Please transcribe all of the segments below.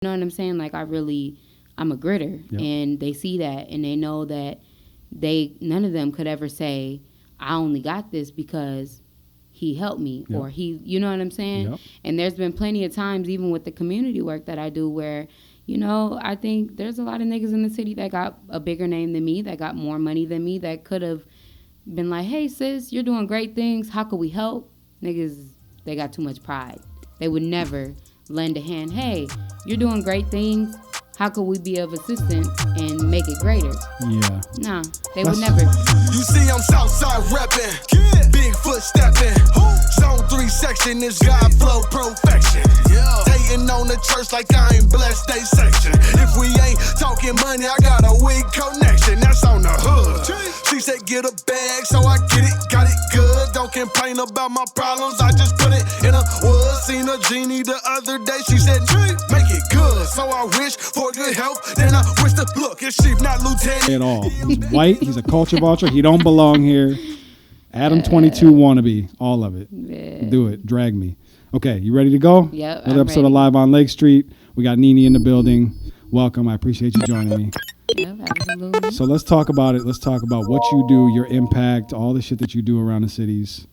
You know what I'm saying? Like, I'm a gritter. Yep. And they see that, and they know that none of them could ever say, I only got this because he helped me, Yep. or you know what I'm saying? Yep. And there's been plenty of times, even with the community work that I do, where, I think there's a lot of niggas in the city that got a bigger name than me, that got more money than me, that could have been like, hey, sis, you're doing great things. How could we help? Niggas, they got too much pride. They would never lend a hand. Hey, you're doing great things. How could we be of assistance and make it greater? Yeah. Nah, they would never. You see, I'm Southside reppin', Bigfoot steppin'. Zone 3 section is God flow perfection. Hating on the church like I ain't blessed they section. If we ain't talking money, I got a weak connection. That's on the hood. She said get a bag, so I get it, got it good. Don't complain about my problems, I just put it in a wood. Seen a genie the other day, she said make it good. So I wish for good health, then I wish to look. It's chief, not lieutenant. At all. He's white. He's a culture vulture. He don't belong here. Adam 22 wannabe. All of it. Yeah. Do it. Drag me. Okay, you ready to go? Yep, Another I'm episode of ready. Live on Lake Street. We got Nene in the building. Welcome. I appreciate you joining me. Yep, absolutely. So let's talk about it. Let's talk about what you do, your impact, all the shit that you do around the cities.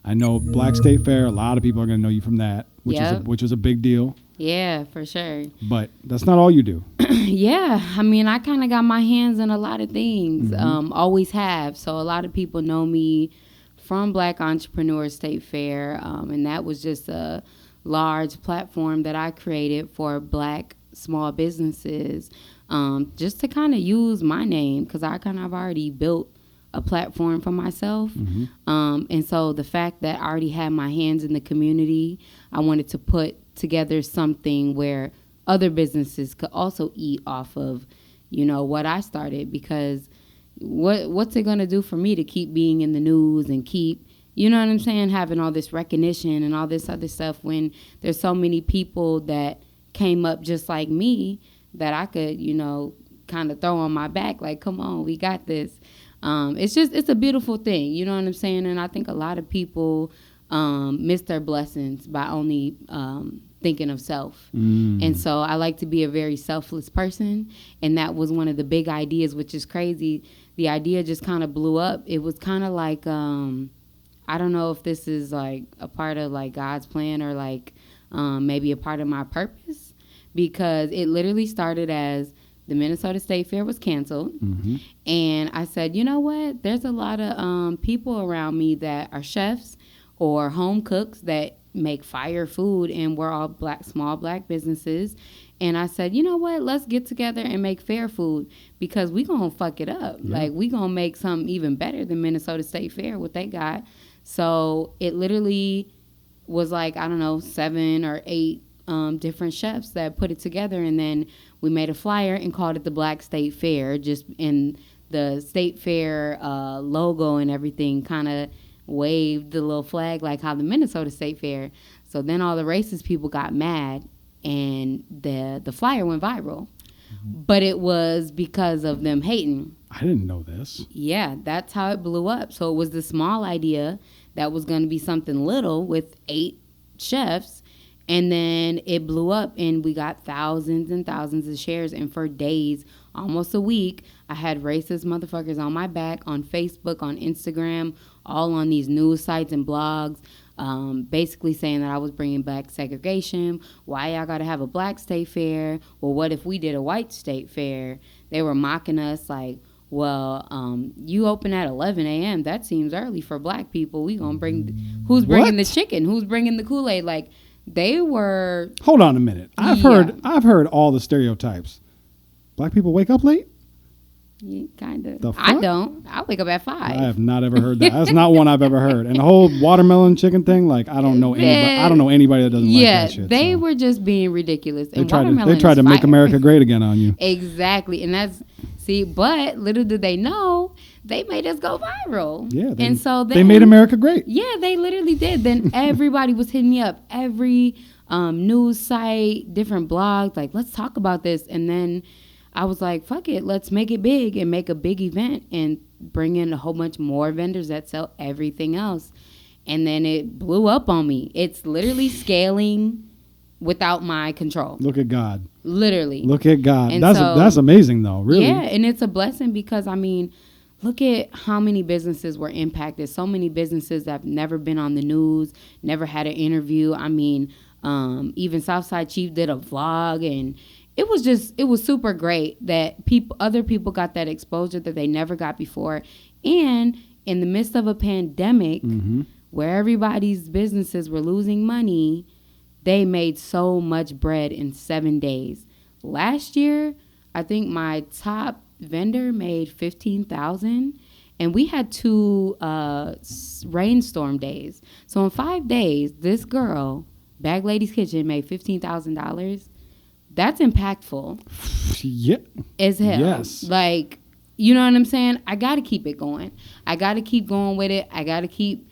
I know Black State Fair. A lot of people are going to know you from that, which was a big deal. Yeah, for sure. But that's not all you do. Yeah, I mean, I kind of got my hands in a lot of things. Always have. So a lot of people know me from Black Entrepreneur State Fair, and that was just a large platform that I created for Black small businesses, just to kind of use my name, because I kind of already built a platform for myself. And so the fact that I already had my hands in the community, I wanted to put together something where other businesses could also eat off of, what I started, because what's it going to do for me to keep being in the news and keep, you know what I'm saying, having all this recognition and all this other stuff when there's so many people that came up just like me that I could, kind of throw on my back, like, come on, we got this. It's a beautiful thing, you know what I'm saying? And I think a lot of people miss their blessings by only thinking of self. And so I like to be a very selfless person, and that was one of the big ideas, which is crazy. The idea just kind of blew up. It was kind of like, I don't know if this is like a part of like God's plan or like maybe a part of my purpose, because it literally started as the Minnesota State Fair was canceled. And I said, you know what? There's a lot of people around me that are chefs or home cooks that make fire food, and we're all small black businesses. And I said, you know what? Let's get together and make fair food, because we gonna fuck it up. Yeah. Like, we gonna make something even better than Minnesota State Fair, what they got. So it literally was like, I don't know, 7 or 8 different chefs that put it together, and then we made a flyer and called it the Black State Fair, just in the State Fair logo and everything kind of waved the little flag like how the Minnesota State Fair. So then all the racist people got mad, and the flyer went viral. But it was because of them hating. I didn't know this. Yeah, that's how it blew up. So it was the small idea that was going to be something little with 8 chefs, and then it blew up, and we got thousands and thousands of shares. And for days, almost a week, I had racist motherfuckers on my back on Facebook, on Instagram, all on these news sites and blogs, basically saying that I was bringing back segregation. Why y'all got to have a black state fair? Well, what if we did a white state fair? They were mocking us like, well, you open at 11 a.m. That seems early for black people. We gonna bring, who's bringing the chicken? Who's bringing the Kool-Aid? Like, they were. Hold on a minute. I've heard all the stereotypes. Black people wake up late? Yeah, kind of. I don't. I wake up at 5. I have not ever heard that. That's not one I've ever heard. And the whole watermelon chicken thing, like, I don't know anybody. I don't know anybody that doesn't like that shit. Yeah, they were just being ridiculous. They tried to make America great again on you. Exactly, and that's but little did they know, they made us go viral. Yeah, and so they made America great. Yeah, they literally did. Then everybody was hitting me up, every news site, different blogs, like, let's talk about this. And then I was like, fuck it, let's make it big and make a big event and bring in a whole bunch more vendors that sell everything else. And then it blew up on me. It's literally scaling without my control. Look at God. Literally. Look at God. And That's amazing, though, really. Yeah, and it's a blessing because, I mean, look at how many businesses were impacted. So many businesses that have never been on the news, never had an interview. I mean, even Southside Chief did a vlog, and it was super great that other people got that exposure that they never got before. And in the midst of a pandemic, where everybody's businesses were losing money, they made so much bread in 7 days. Last year, I think my top vendor made $15,000, and we had 2 rainstorm days. So in 5 days, this girl, Bag Lady's Kitchen, made $15,000. That's impactful. Yeah. As hell. Yes. Like, you know what I'm saying? I got to keep it going. I got to keep going with it. I got to keep,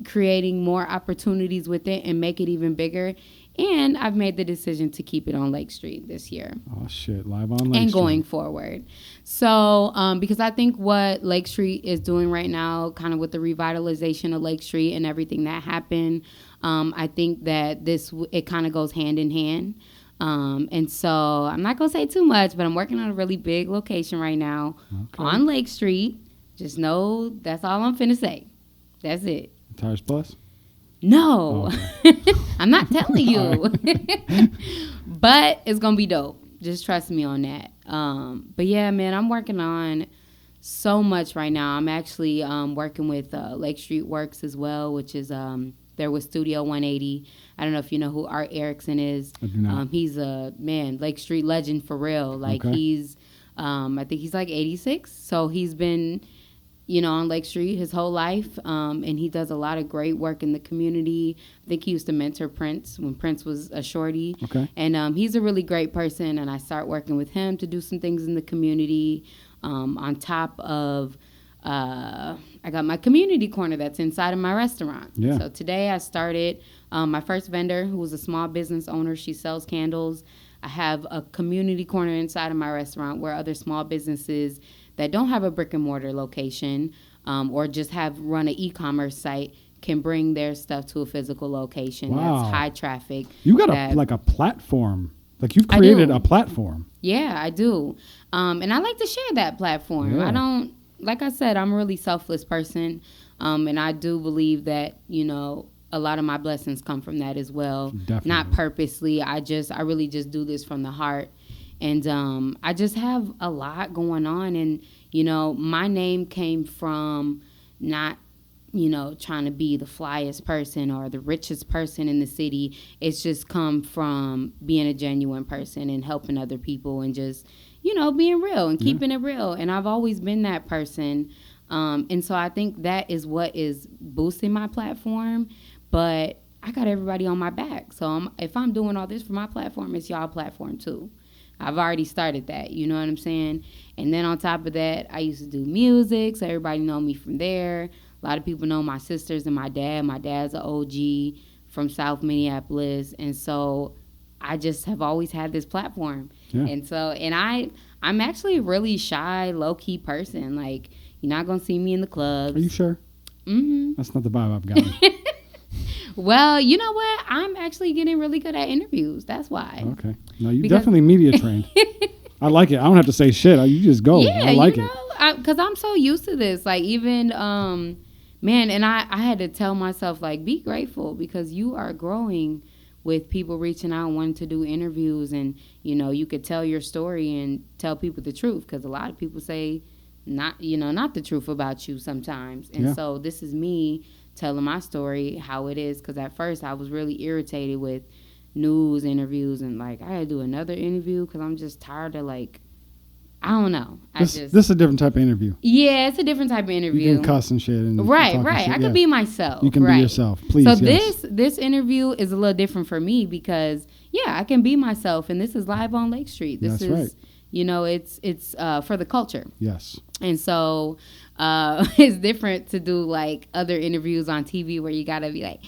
creating more opportunities with it and make it even bigger. And I've made the decision to keep it on Lake Street this year. Oh, shit. Live on Lake Street. And going forward. So, because I think what Lake Street is doing right now, kind of with the revitalization of Lake Street and everything that happened, I think that it kind of goes hand in hand. And so I'm not going to say too much, but I'm working on a really big location right now on Lake Street. Just know that's all I'm finna say. That's it. Tires Plus? No. Oh, okay. I'm not telling you. But it's going to be dope. Just trust me on that. But yeah, man, I'm working on so much right now. I'm actually working with Lake Street Works as well, which is there with Studio 180. I don't know if you know who Art Erickson is. I do not. He's a, Lake Street legend for real. Like he's, I think he's like 86. So he's been, on Lake Street his whole life. And he does a lot of great work in the community. I think he used to mentor Prince when Prince was a shorty. Okay. And he's a really great person. And I start working with him to do some things in the community. On top of, I got my community corner that's inside of my restaurant. Yeah. So today I started my first vendor, who was a small business owner. She sells candles. I have a community corner inside of my restaurant where other small businesses that don't have a brick and mortar location or just run an e-commerce site can bring their stuff to a physical location. Wow. That's high traffic. You got a platform. Like you've created a platform. Yeah, I do. And I like to share that platform. Yeah. I don't, like I said, I'm a really selfless person. And I do believe that, a lot of my blessings come from that as well. Definitely. Not purposely. I really just do this from the heart. And I just have a lot going on. And, my name came from not, trying to be the flyest person or the richest person in the city. It's just come from being a genuine person and helping other people and just, being real and keeping it real. And I've always been that person. And so I think that is what is boosting my platform. But I got everybody on my back. So if I'm doing all this for my platform, it's y'all platform too. I've already started that, you know what I'm saying? And then on top of that, I used to do music, so everybody know me from there. A lot of people know my sisters and my dad. My dad's an OG from South Minneapolis. And so I just have always had this platform. Yeah. And so, I'm actually a really shy, low-key person. Like, you're not going to see me in the clubs. Are you sure? Mm-hmm. That's not the vibe I've gotten. Well, you know what? I'm actually getting really good at interviews. That's why. Okay. No, you definitely media trained. I like it. I don't have to say shit. You just go. Yeah, I like it. Because I'm so used to this. Like, even, and I had to tell myself, like, be grateful because you are growing with people reaching out and wanting to do interviews. And, you could tell your story and tell people the truth because a lot of people say not the truth about you sometimes. And so this is me telling my story, how it is, because at first I was really irritated with news interviews and like I had to do another interview because I'm just tired of like, I don't know. This is a different type of interview. Yeah, it's a different type of interview. You can cuss and shit. And right. Shit. I could be myself. You can be yourself. Please. So this interview is a little different for me because I can be myself, and this is live on Lake Street. This is right. It's for the culture. Yes. And so it's different to do like other interviews on TV where you gotta be like,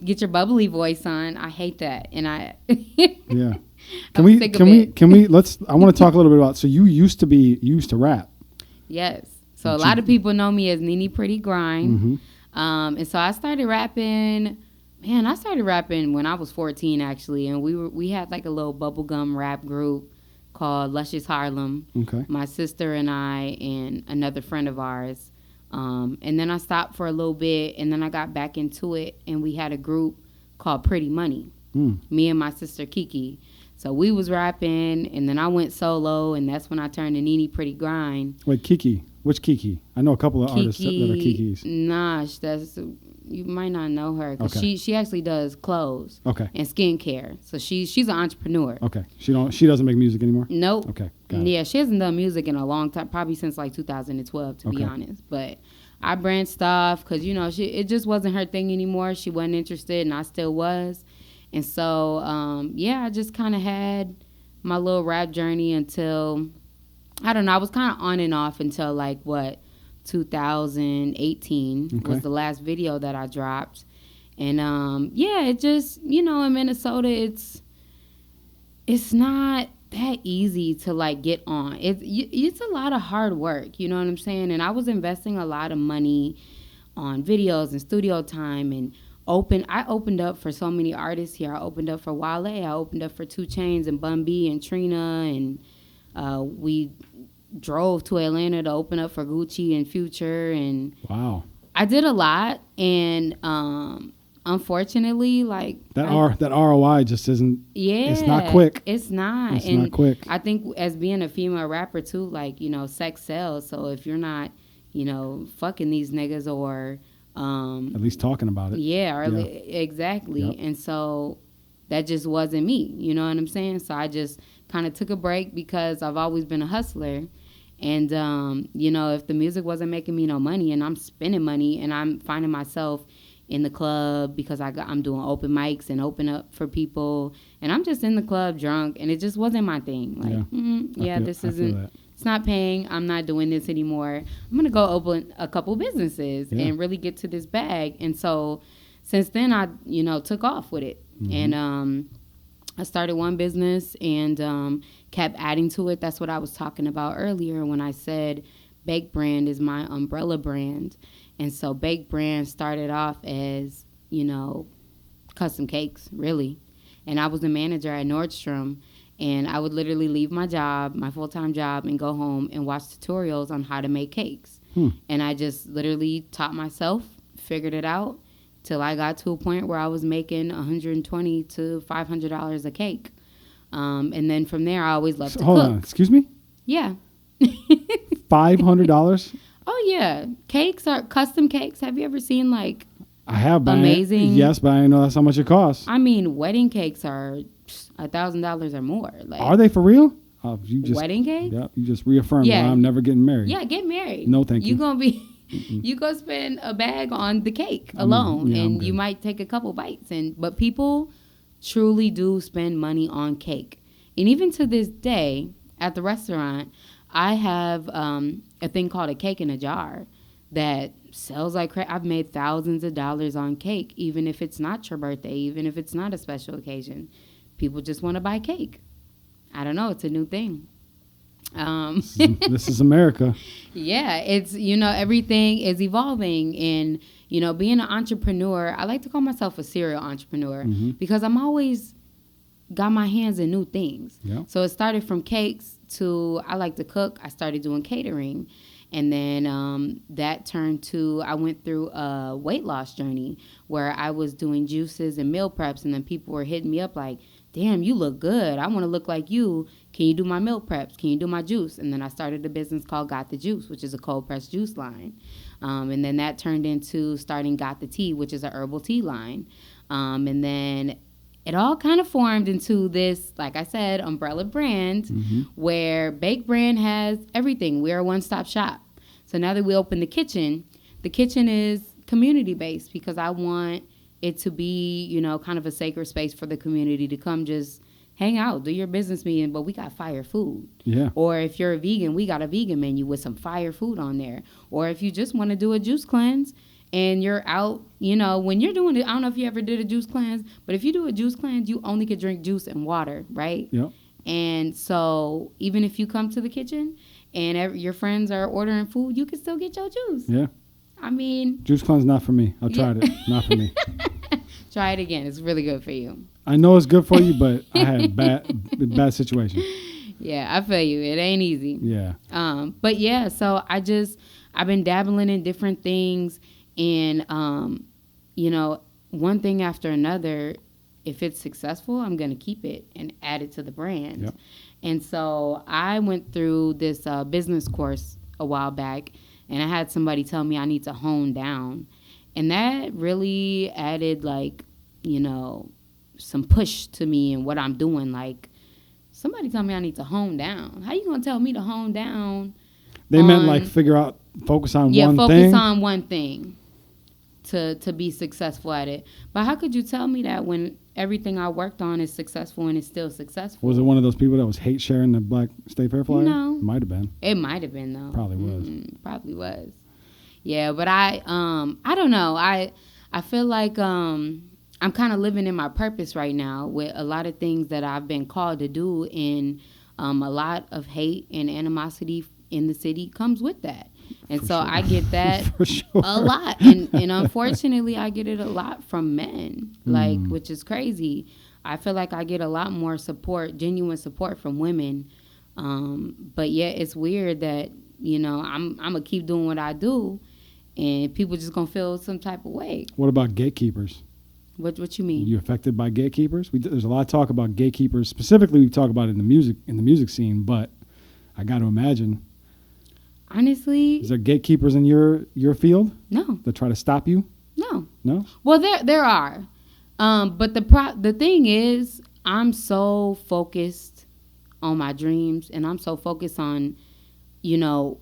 get your bubbly voice on. I hate that, and I yeah. Can we I want to talk a little bit about. So you used to rap. Yes. So a lot of people know me as Nene Pretty Grime. Mm-hmm. And so I started rapping Man, I started rapping when I was 14, actually, and we had like a little bubblegum rap group called Luscious Harlem. Okay. My sister and I and another friend of ours. And then I stopped for a little bit, and then I got back into it, and we had a group called Pretty Money. Me and my sister Kiki. So we was rapping, and then I went solo, and that's when I turned to Nene Pretty Grind. Wait, Kiki. Which Kiki? I know a couple of artists that are Kikis. Nah, you might not know her because she actually does clothes and skincare. So she's an entrepreneur. Okay. She doesn't make music anymore? Nope. Okay. Got it. Yeah, she hasn't done music in a long time, probably since like 2012, to be honest. But I branched off because, it just wasn't her thing anymore. She wasn't interested, and I still was. And so, I just kind of had my little rap journey until, I don't know, I was kind of on and off until 2018 was the last video that I dropped. And, it just, in Minnesota, it's not that easy to get on. It's a lot of hard work, you know what I'm saying? And I was investing a lot of money on videos and studio time, and I opened up for so many artists here. I opened up for Wale. I opened up for 2 Chainz and Bun B and Trina, and we drove to Atlanta to open up for Gucci and Future. And wow, I did a lot, and unfortunately, that ROI just isn't. Yeah, it's not quick. It's not. It's not quick. I think as being a female rapper too, sex sells. So if you're not, fucking these niggas or at least talking about it. Yeah, exactly. Yep. And so that just wasn't me. You know what I'm saying? So I just kind of took a break because I've always been a hustler. And, if the music wasn't making me no money and I'm spending money and I'm finding myself in the club because I'm doing open mics and open up for people, and I'm just in the club drunk, and it just wasn't my thing. This isn't. It's not paying. I'm not doing this anymore. I'm going to go open a couple businesses and really get to this bag. And so since then, I, took off with it. Mm-hmm. And I started one business and kept adding to it. That's what I was talking about earlier when I said Bake Brand is my umbrella brand. And so Bake Brand started off as, custom cakes, really. And I was the manager at Nordstrom. And I would literally leave my job, my full-time job, and go home and watch tutorials on how to make cakes. And I just literally taught myself, figured it out, till I got to a point where I was making $120 to $500 a cake. And then from there, I always loved to cook. Hold on, excuse me? Yeah. $500? Oh, yeah. Cakes are custom cakes. Have you ever seen, I have, but amazing? Yes, but I didn't know that's how much it costs. I mean, wedding cakes are $1,000 or more. Are they for real? Wedding cake? Yeah, you just reaffirmed why I'm never getting married. Yeah, get married. No, thank you. You're gonna be, you go spend a bag on the cake alone, and you might take a couple bites. But people truly do spend money on cake, and even to this day at the restaurant, I have a thing called a cake in a jar that sells like crazy. I've made thousands of dollars on cake, even if it's not your birthday, even if it's not a special occasion. People just want to buy cake. I don't know. It's a new thing. This is America. Yeah. It's, everything is evolving. And, being an entrepreneur, I like to call myself a serial entrepreneur because I'm always got my hands in new things. Yep. So it started from cakes to I like to cook. I started doing catering. And then that turned to, I went through a weight loss journey where I was doing juices and meal preps. And then people were hitting me up like, damn, you look good. I want to look like you. Can you do my meal preps? Can you do my juice? And then I started a business called Got the Juice, which is a cold pressed juice line. And then that turned into starting Got the Tea, which is a herbal tea line. And then it all kind of formed into this, like I said, umbrella brand where Bake Brand has everything. We're a one-stop shop. So now that we open the kitchen is community-based because I want it to be, kind of a sacred space for the community to come just hang out, do your business meeting, but we got fire food. Yeah. Or if you're a vegan, we got a vegan menu with some fire food on there. Or if you just want to do a juice cleanse and you're out, when you're doing it, I don't know if you ever did a juice cleanse, but if you do a juice cleanse, you only could drink juice and water, right? Yep. And so even if you come to the kitchen and your friends are ordering food, you can still get your juice. Yeah. I mean, juice cleanse not for me. I tried it. Not for me. Try it again. It's really good for you. I know it's good for you, but I had a bad situation. Yeah, I feel you. It ain't easy. Yeah. But yeah, so I've been dabbling in different things, and you know, one thing after another. If it's successful, I'm going to keep it and add it to the brand. Yep. And so I went through this business course a while back, and I had somebody tell me I need to hone down. And that really added, like, you know, some push to me and what I'm doing. Like, somebody tell me I need to hone down. How you going to tell me to hone down? They meant, like, focus on one thing? Yeah, focus on one thing to be successful at it. But how could you tell me that when everything I worked on is successful and it's still successful? Was it one of those people that was hate sharing the Black State Fair flyer? No. Might have been. It might have been, though. Probably was. Probably was. Yeah, but I don't know. I feel like I'm kind of living in my purpose right now with a lot of things that I've been called to do, and a lot of hate and animosity in the city comes with that. And so I get that a lot. And unfortunately, I get it a lot from men, like, which is crazy. I feel like I get a lot more support, genuine support from women. But yeah, it's weird that, you know, I'm going to keep doing what I do, and people just going to feel some type of way. What about gatekeepers? What you mean? You affected by gatekeepers? There's a lot of talk about gatekeepers. Specifically, we talk about it in the music scene, but I got to imagine. Honestly, is there gatekeepers in your field? No. That try to stop you? No. No? Well, there are, but the thing is, I'm so focused on my dreams, and I'm so focused on, you know,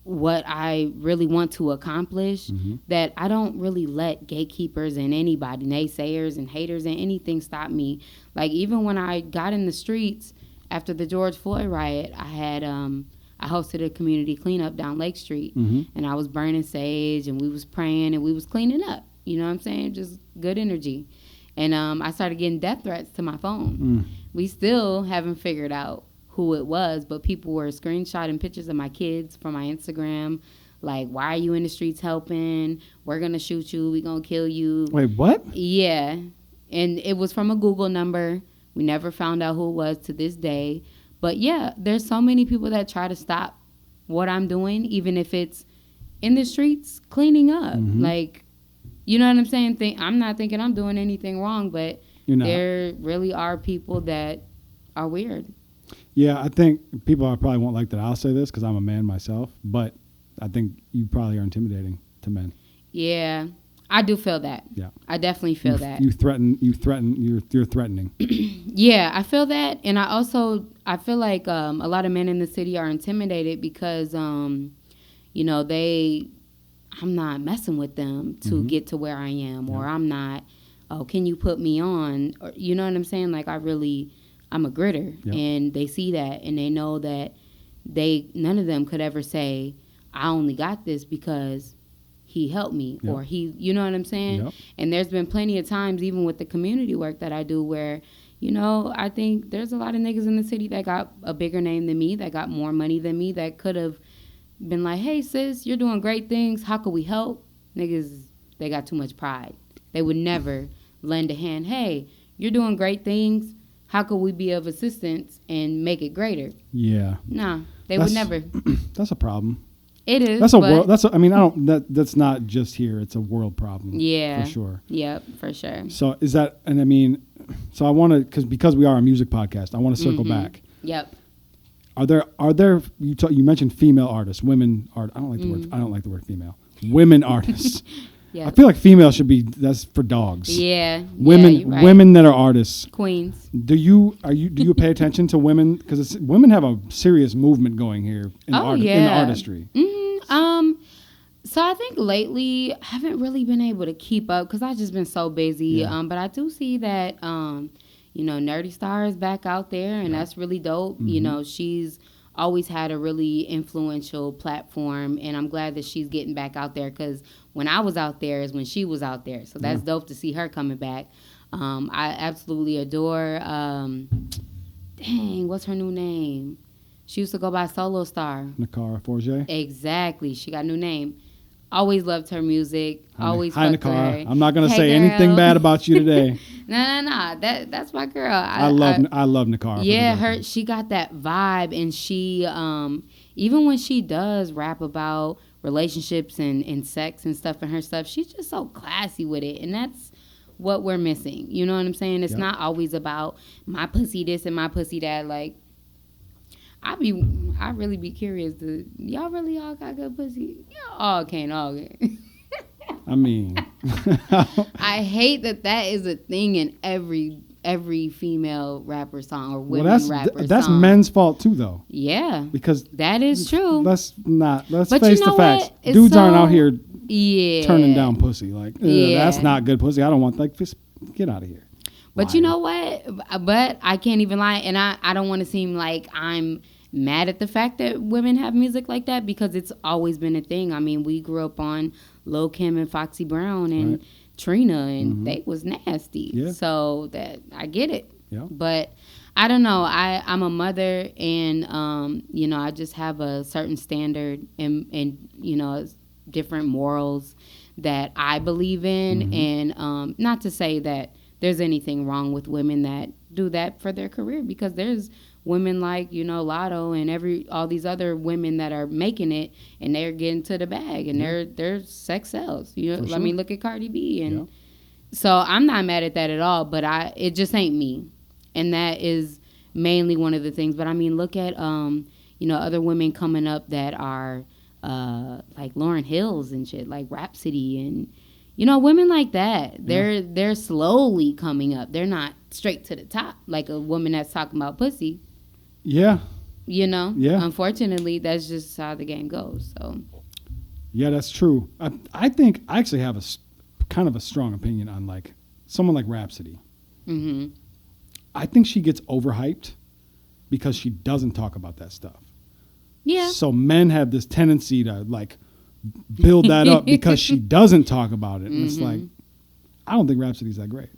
what I really want to accomplish, that I don't really let gatekeepers and anybody, naysayers and haters and anything stop me. Like, even when I got in the streets after the George Floyd riot, I hosted a community cleanup down Lake Street, and I was burning sage, and we was praying, and we was cleaning up. You know what I'm saying? Just good energy. And I started getting death threats to my phone. We still haven't figured out who it was, but people were screenshotting pictures of my kids from my Instagram, like, why are you in the streets helping? We're going to shoot you. We're going to kill you. Wait, what? Yeah. And it was from a Google number. We never found out who it was to this day. But yeah, there's so many people that try to stop what I'm doing, even if it's in the streets cleaning up. Like, you know what I'm saying? I'm not thinking I'm doing anything wrong, but there really are people that are weird. Yeah, I think people probably won't like that I'll say this because I'm a man myself, but I think you probably are intimidating to men. Yeah, I do feel that. Yeah, I definitely feel that. You're threatening. Yeah, I feel that, and I feel like a lot of men in the city are intimidated because, you know, I'm not messing with them to get to where I am, or I'm not. Oh, can you put me on? Or, you know what I'm saying? Like, I'm a gritter, and they see that, and they know that none of them could ever say, I only got this because he helped me, or you know what I'm saying? And there's been plenty of times, even with the community work that I do, where, you know, I think there's a lot of niggas in the city that got a bigger name than me, that got more money than me, that could have been like, hey, sis, you're doing great things. How could we help? Niggas, they got too much pride. They would never lend a hand. Hey, you're doing great things. How could we be of assistance and make it greater? Yeah. Nah, they would never. That's a problem. It is. That's a world. That's not just here. It's a world problem. Yeah. For sure. Yep, for sure. So is that, and I mean, so I want to, because we are a music podcast, I want to circle back. Yep. Are there, you mentioned female artists, women art. I don't like the word female. Women artists. Yep. I feel like female should be, that's for dogs. Yeah. Women, right. Women that are artists. Queens. Do you pay attention to women? Because women have a serious movement going here in the artistry. So I think lately I haven't really been able to keep up because I've just been so busy. Yeah. But I do see that, Nerdy Star is back out there, and that's really dope. You know, she's always had a really influential platform, and I'm glad that she's getting back out there because when I was out there is when she was out there. So that's dope to see her coming back. I absolutely adore, what's her new name? She used to go by Solo Star. Nakara Forge. Exactly. She got a new name. Always loved her music. Always Hi, fucked with Nakara. her. I'm not gonna Hey, say girl. anything bad about you today. No. That's my girl. I love Nakara. Yeah, she got that vibe, and she even when she does rap about relationships and sex and stuff and her stuff, she's just so classy with it, and that's what we're missing. You know what I'm saying? It's not always about my pussy this and my pussy that. Like, I really be curious. Y'all really all got good pussy? Y'all all can't all get. I mean, I hate that is a thing in every female rapper song or women rapper song. That's men's fault too, though. Yeah, because that is true. Let's face the facts. What? Dudes aren't out here turning down pussy. Like, that's not good pussy. I don't want, like, just get out of here. But Liar. you know what? But I can't even lie, and I don't want to seem like I'm mad at the fact that women have music like that, because it's always been a thing. I mean, we grew up on Lil' Kim and Foxy Brown and Trina, and they was nasty. Yeah. So that I get it. Yeah. But I don't know. I'm a mother, and I just have a certain standard and different morals that I believe in, and not to say that there's anything wrong with women that do that for their career, because there's women like, Lotto and all these other women that are making it, and they're getting to the bag, and they're sex sells. I mean, look at Cardi B, and so I'm not mad at that at all. But it just ain't me, and that is mainly one of the things. But I mean, look at other women coming up that are like Lauryn Hills and shit, like Rhapsody, and women like that. They're slowly coming up. They're not straight to the top like a woman that's talking about pussy. Yeah. Yeah. Unfortunately, that's just how the game goes. So. Yeah, that's true. I think I actually have a kind of a strong opinion on like someone like Rhapsody. Mm-hmm. I think she gets overhyped because she doesn't talk about that stuff. Yeah. So men have this tendency to like build that up because she doesn't talk about it, and it's like, I don't think Rhapsody's that great.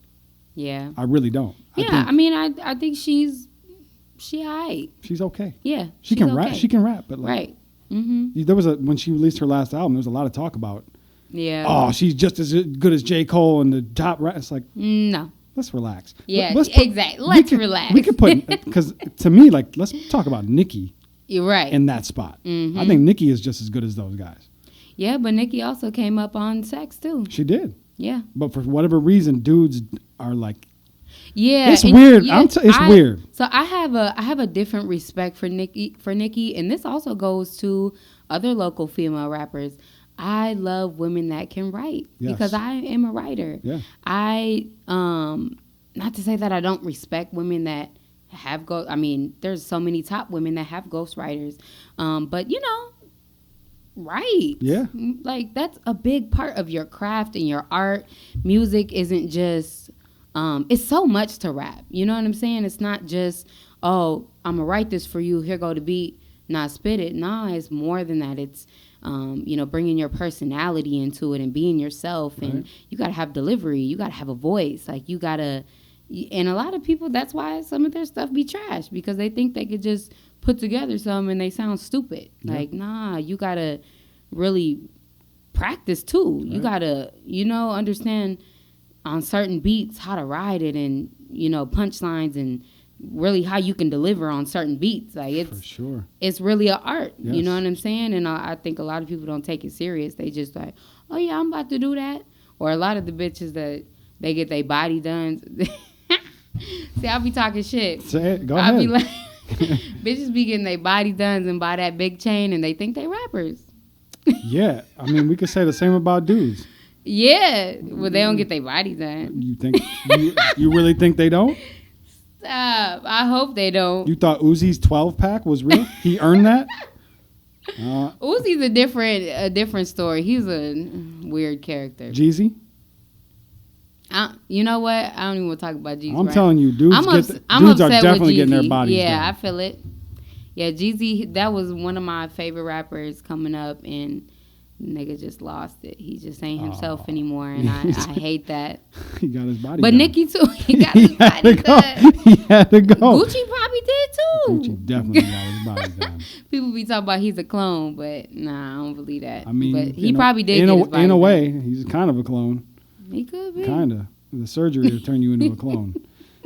Yeah. I really don't. I think she's alright. She's okay. Yeah. She can rap. She can rap, but like, right. Mm-hmm. There was when she released her last album, there was a lot of talk about. Yeah. Oh, she's just as good as J. Cole and the top rap. It's like, no. Let's relax. Yeah. Exactly. Let's relax. We could put, because to me, like, let's talk about Nicki. You're right. In that spot, I think Nicki is just as good as those guys. Yeah, but Nicki also came up on sex too. She did. Yeah. But for whatever reason, dudes are like, yeah, it's weird. It's weird. So I have a different respect for Nicki, and this also goes to other local female rappers. I love women that can write because I am a writer. Yeah. Not to say that I don't respect women that have there's so many top women that have ghostwriters, but right. Yeah. Like, that's a big part of your craft and your art. Music isn't just, it's so much to rap. You know what I'm saying? It's not just, oh, I'm going to write this for you. Here go the beat. Nah, spit it. Nah, it's more than that. It's, bringing your personality into it and being yourself. Right. And you got to have delivery. You got to have a voice. Like, you got to, and a lot of people, that's why some of their stuff be trash, because they think they could just put together something and they sound stupid. Yep. Like, nah, you got to really practice too. Right. You got to, understand on certain beats how to ride it, and, punchlines, and really how you can deliver on certain beats. Like, it's, for sure, it's really an art. Yes. You know what I'm saying? And I think a lot of people don't take it serious. They just like, oh yeah, I'm about to do that. Or a lot of the bitches that they get their body done. See, I'll be talking shit. Say it. Go ahead. I'll be like, bitches be getting their body done and buy that big chain, and they think they rappers. Yeah. I mean, we could say the same about dudes. Yeah. Well, they don't get their body done. You think, you really think they don't? Stop. I hope they don't. You thought Uzi's 12-pack was real? He earned that? Uzi's a different story. He's a weird character. Jeezy? You know what? I don't even want to talk about Jeezy. I'm telling you, dudes are definitely getting their bodies done. Yeah, I feel it. Yeah, Jeezy, that was one of my favorite rappers coming up, and nigga just lost it. He just ain't himself anymore, and I hate that. He got his body. But done. Nicki too. He got his body done. He had to go. Gucci probably did too. Gucci definitely got his body done. People be talking about he's a clone, but nah, I don't believe that. I mean, but he probably did. Get his body in a done. way, he's kind of a clone. He could be. Kinda. The surgery will turn you into a clone.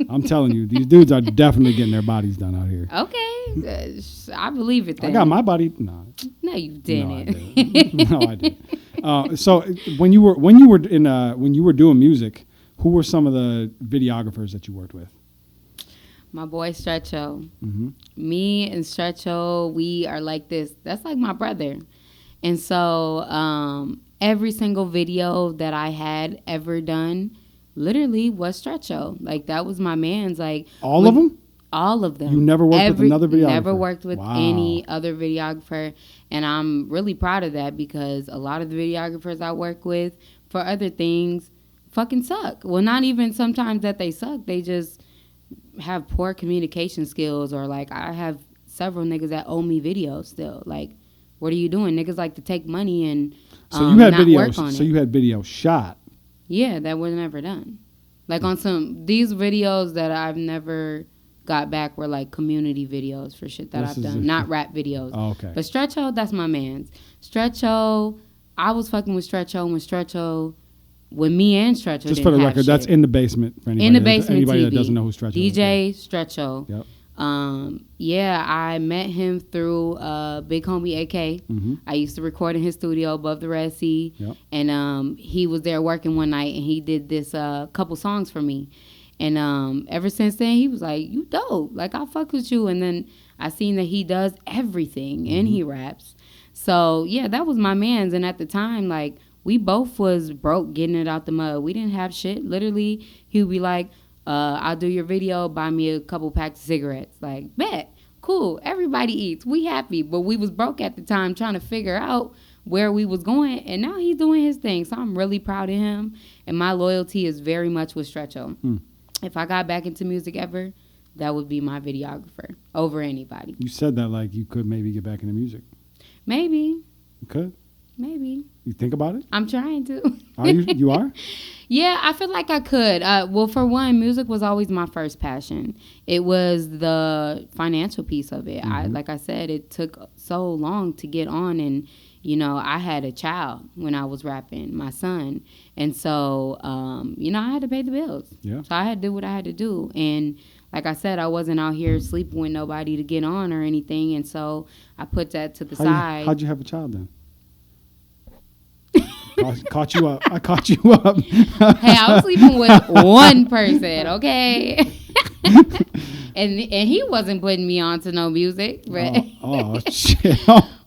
I'm telling you, these dudes are definitely getting their bodies done out here. Okay, I believe it. Then. I got my body. No, you didn't. No, I didn't. So when you were doing music, who were some of the videographers that you worked with? My boy Stretcho. Mm-hmm. Me and Stretcho, we are like this. That's like my brother. And so every single video that I had ever done literally was Stretcho. Like, that was my man's. Like, all of them? All of them. You never worked with another videographer? Never worked with any other videographer. And I'm really proud of that because a lot of the videographers I work with for other things fucking suck. Well, not even sometimes that they suck. They just have poor communication skills, or like I have several niggas that owe me videos still. Like, what are you doing? Niggas like to take money and so you had not videos, work on it. So you had videos shot. Yeah, that was never done. Like on these videos that I've never got back were like community videos for shit that I've done, not rap videos. Oh, okay. But Stretcho, that's my man's. Stretcho, I was fucking with Stretcho when me and Stretcho just for the record, that's in the basement for anybody. In the basement anybody TV. that doesn't know who Stretcho is. DJ Stretcho. Yep. Yeah, I met him through Big Homie AK. Mm-hmm. I used to record in his studio above the Red Sea. Yep. And he was there working one night, and he did this couple songs for me. And ever since then, he was like, you dope. Like, I'll fuck with you. And then I seen that he does everything, and he raps. So, yeah, that was my man's. And at the time, like, we both was broke getting it out the mud. We didn't have shit. Literally, he would be like, I'll do your video, buy me a couple packs of cigarettes. Like, bet, cool, everybody eats, we happy. But we was broke at the time trying to figure out where we was going, and now he's doing his thing. So I'm really proud of him, and my loyalty is very much with Stretcho. If I got back into music ever, that would be my videographer over anybody. You said that like you could maybe get back into music. Maybe. You could? Maybe. You think about it? I'm trying to. Are you? You are? Yeah, I feel like I could. Well, for one, music was always my first passion. It was the financial piece of it. Mm-hmm. Like I said, it took so long to get on, and you know, I had a child when I was rapping, my son, and so you know, I had to pay the bills. Yeah. So I had to do what I had to do, and like I said, I wasn't out here sleeping with nobody to get on or anything, and so I put that to the side. How'd you have a child then? Caught you up. I caught you up. Hey, I was sleeping with one person, okay? and he wasn't putting me on to no music. But oh shit.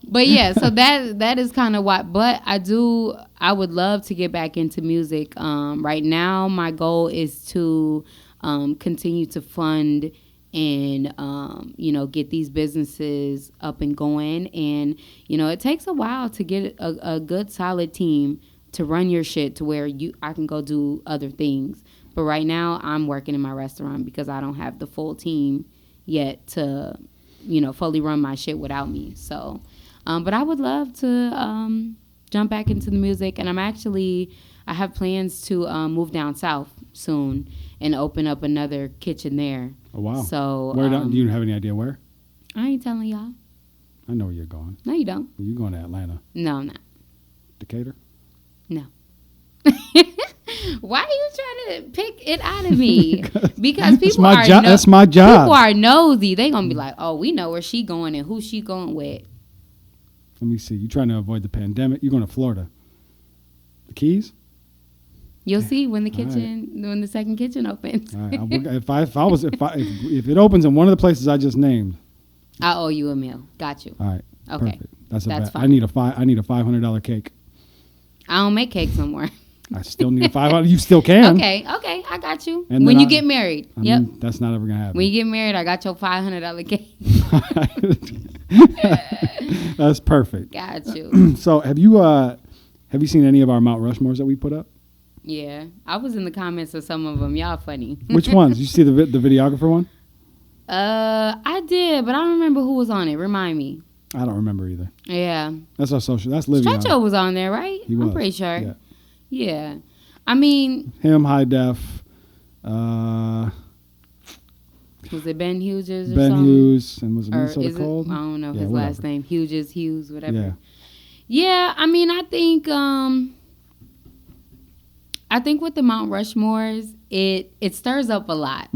But yeah, so that is kind of why. But I would love to get back into music. Right now, my goal is to continue to fund and you know, get these businesses up and going. And you know, it takes a while to get a good solid team to run your shit to where I can go do other things. But right now I'm working in my restaurant because I don't have the full team yet to, you know, fully run my shit without me. So but I would love to jump back into the music, and I have plans to move down south soon and open up another kitchen there. Oh, wow. So where do you have any idea where? I ain't telling y'all. I know where you're going. No, you don't. You're going to Atlanta. No, I'm not. Decatur? No. Why are you trying to pick it out of me? Because people are that's my job. People are nosy. They gonna be like, oh, we know where she going and who she going with. Let me see. You trying to avoid the pandemic? You're going to Florida. The Keys? You'll see when the second kitchen opens. All right. If it opens in one of the places I just named, I owe you a meal. Got you. all right. Okay. Perfect. That's fine. I need a $500 cake. I don't make cakes no more. I still need a $500. You still can. Okay, I got you. And when you get married. Yep. That's not ever gonna happen. When you get married, I got your $500 cake. That's perfect. Got you. So have you seen any of our Mount Rushmores that we put up? Yeah, I was in the comments of some of them. Y'all funny. Which ones? You see the videographer one? I did, but I don't remember who was on it. Remind me. I don't remember either. Yeah. That's our social. That's Livy. Stretcho was on there, right? He was. I'm pretty sure. Yeah. Yeah. I mean, Him, High Def. was it Ben Hughes or Ben something? Hughes, and was it Or Minnesota is it, Cold? I don't know Yeah, his whatever. last name. Hughes, whatever. Yeah. Yeah, I mean, I think with the Mount Rushmores, it stirs up a lot,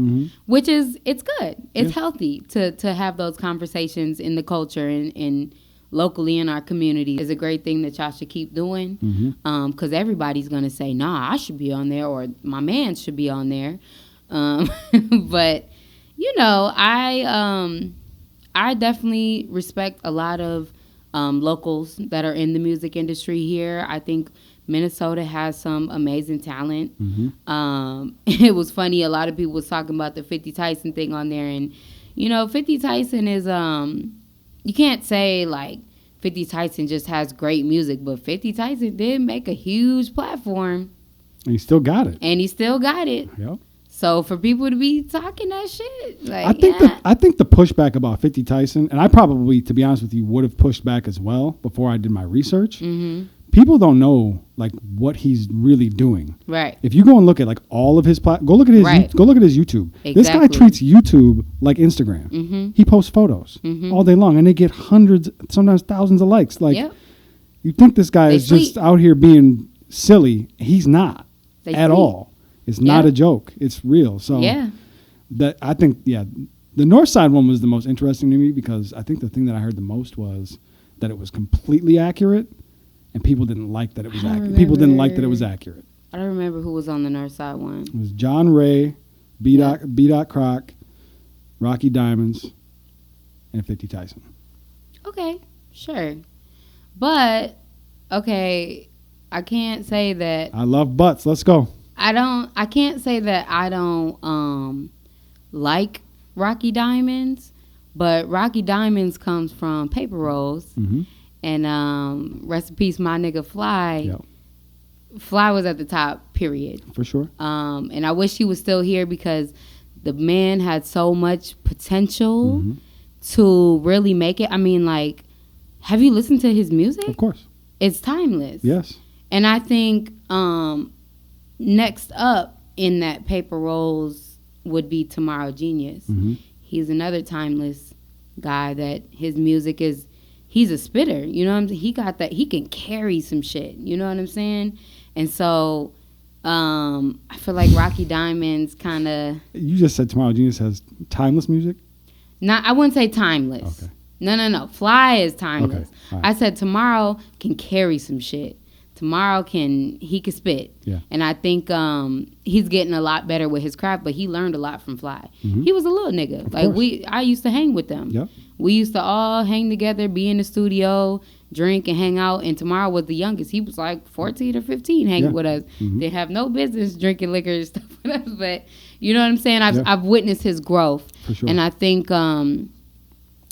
which is, it's good. It's healthy to have those conversations in the culture and locally in our community. It's a great thing that y'all should keep doing, because everybody's going to say, nah, I should be on there, or my man should be on there. But, you know, I definitely respect a lot of locals that are in the music industry here. I think Minnesota has some amazing talent. It was funny, a lot of people was talking about the 50 Tyson thing on there, and you know, 50 Tyson is you can't say like 50 Tyson just has great music, but 50 Tyson did make a huge platform, and he still got it. Yep. So for people to be talking that shit, like, I think the pushback about 50 Tyson, and I probably, to be honest with you, would have pushed back as well before I did my research. People don't know like what he's really doing. Right. If you go and look at like all of his go look at his YouTube. Exactly. This guy treats YouTube like Instagram. He posts photos all day long, and they get hundreds, sometimes thousands of likes. Like, you think this guy is just out here being silly? He's not at all. It's not a joke. It's real. So that I think, the North Side one was the most interesting to me, because I think the thing that I heard the most was that it was completely accurate, and people didn't like that it was accurate. People didn't like that it was accurate. I don't remember who was on the North Side one. It was John Ray, B. Croc, Rocky Diamonds, and 50 Tyson. Okay, sure. But, okay, I can't say that. I love butts. Let's go. I can't say that I don't like Rocky Diamonds, but Rocky Diamonds comes from Paper Rolls. And rest in peace, my nigga Fly. Yep. Fly was at the top, period. For sure. And I wish he was still here, because the man had so much potential to really make it. I mean, like, have you listened to his music? Of course. It's timeless. Yes. And I think next up in that Paper Rolls would be Tomorrow Genius. He's another timeless guy that his music is, he's a spitter, you know what I'm saying? He got that, he can carry some shit, you know what I'm saying? And so I feel like Rocky Diamonds kind of... You just said Tomorrow Genius has timeless music? Not, I wouldn't say timeless. Okay. No. Fly is timeless. Okay. All right. I said Tomorrow can carry some shit. Tomorrow he can spit. Yeah. And I think he's getting a lot better with his craft, but he learned a lot from Fly. He was a little nigga. Of like course. I used to hang with them. Yep. We used to all hang together, be in the studio, drink and hang out. And Tomorrow was the youngest. He was like 14 or 15 hanging with us. They have no business drinking liquor and stuff with us. But you know what I'm saying? I've witnessed his growth. For sure. And I think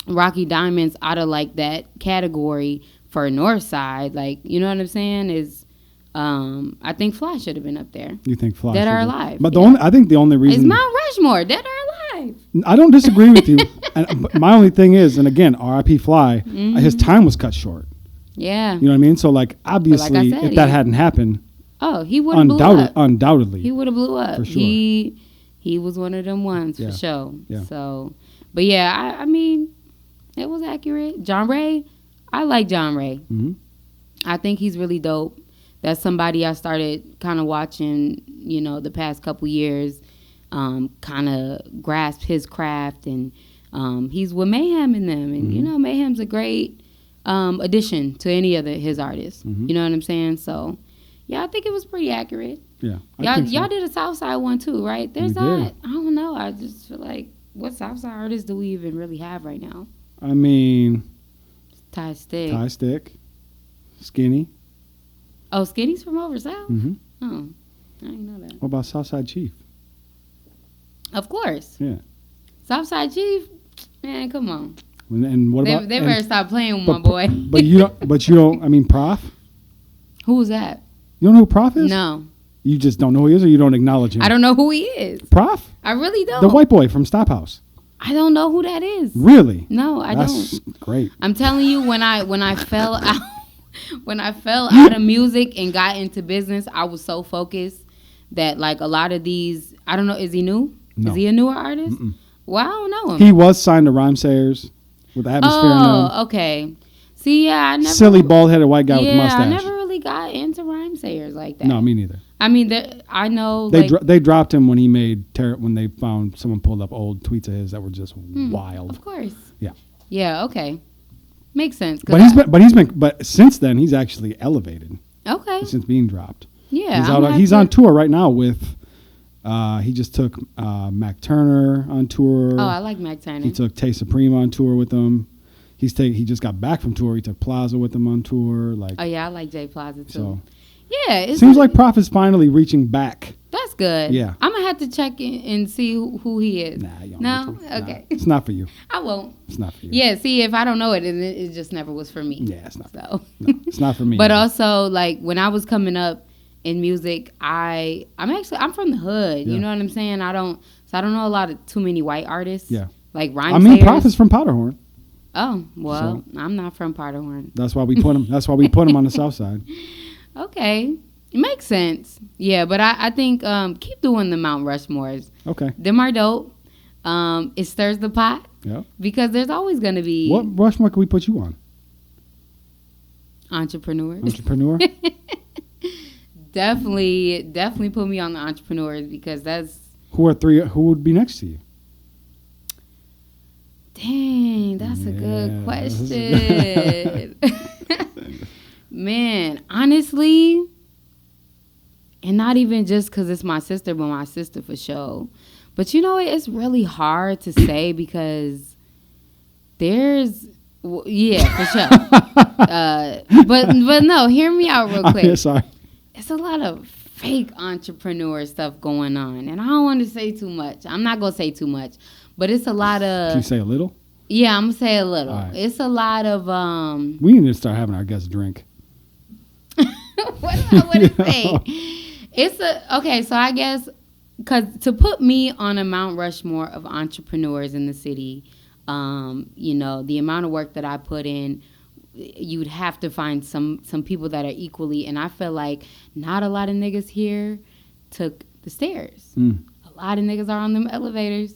Rocky Diamonds out of like that category for North Side, like, you know what I'm saying, is I think Fly should have been up there. You think Fly Dead or should be. Alive. But I think the only reason... It's Mount Rushmore, Dead or Alive. I don't disagree with you. But my only thing is, and again, R.I.P. Fly, his time was cut short. Yeah. You know what I mean? So, like, obviously, said, if that hadn't happened... Oh, he would have blew up. Undoubtedly. He would have blew up. For sure. He was one of them ones, for sure. Yeah. So, but yeah, I mean, it was accurate. John Ray, I like John Ray. I think he's really dope. That's somebody I started kind of watching, you know, the past couple years, kind of grasp his craft. And he's with Mayhem in them. And, you know, Mayhem's a great addition to any of his artists. You know what I'm saying? So, yeah, I think it was pretty accurate. Yeah. Y'all did a Southside one too, right? There's We not, did. I don't know. I just feel like, what Southside artists do we even really have right now? I mean... Ty Stick. Ty Stick. Skinny. Oh, Skinny's from over south? Mm-hmm. Oh, I didn't know that. What about Southside Chief? Of course. Yeah. Southside Chief, man, come on. And what about... They better stop playing with my boy. But you don't... I mean, Prof? Who was that? You don't know who Prof is? No. You just don't know who he is, or you don't acknowledge him? I don't know who he is. Prof? I really don't. The white boy from Stop House. I don't know who that is. Really? No, I That's don't. great. I'm telling you, when I fell out, when I fell out of music and got into business, I was so focused that like a lot of these, I don't know, is he new? No. Is he a newer artist? Mm-mm. Well, I don't know him. He was signed to Rhymesayers with Atmosphere. Oh, okay. See, yeah, I never. Silly bald-headed white guy with a Yeah, mustache. I never really got into Rhymesayers like that. No, me neither. I mean, I know They dropped him when he made when they found someone pulled up old tweets of his that were just wild. Of course. Yeah. Yeah. Okay. Makes sense. But since then he's actually elevated. Okay. Since being dropped. Yeah. He's on tour right now with. He just took Mac Turner on tour. Oh, I like Mac Turner. He took Tay Supreme on tour with him. He just got back from tour. He took Plaza with him on tour. Oh yeah, I like Jay Plaza too. So, yeah, it seems like Prophet's finally reaching back. That's good. Yeah, I'm gonna have to check in and see who he is. Nah, you don't no, need to. okay, Nah, it's not for you. I won't. It's not for you. Yeah, see, if I don't know it, it just never was for me. Yeah, it's not. So, no, it's not for me. But also, like when I was coming up in music, I'm from the hood. Yeah. You know what I'm saying? I don't know too many white artists. Yeah, like Rhymesayers. I mean, Prophet's from Powderhorn. Oh well, I'm not from Powderhorn. That's why we put him. That's why we put him on the south side. Okay, it makes sense. Yeah, but I think keep doing the Mount Rushmores. Okay, them are dope. It stirs the pot. Yeah. Because there's always going to be. What Rushmore can we put you on? Entrepreneurs. Entrepreneur. Definitely put me on the entrepreneurs because that's. Who would be next to you? Dang, that's a good question. Man, honestly, and not even just because it's my sister, but my sister for sure. But you know, it's really hard to say because there's, for sure. But no, hear me out real quick. Yeah, sorry. It's a lot of fake entrepreneur stuff going on, and I don't want to say too much. I'm not gonna say too much. But it's a lot of... Can you say a little? Yeah, I'm going to say a little. Right. It's a lot of... We need to start having our guests drink. What do I want to say? It's okay, so I guess... Because to put me on a Mount Rushmore of entrepreneurs in the city, the amount of work that I put in, you'd have to find some people that are equally... And I feel like not a lot of niggas here took the stairs. A lot of niggas are on them elevators.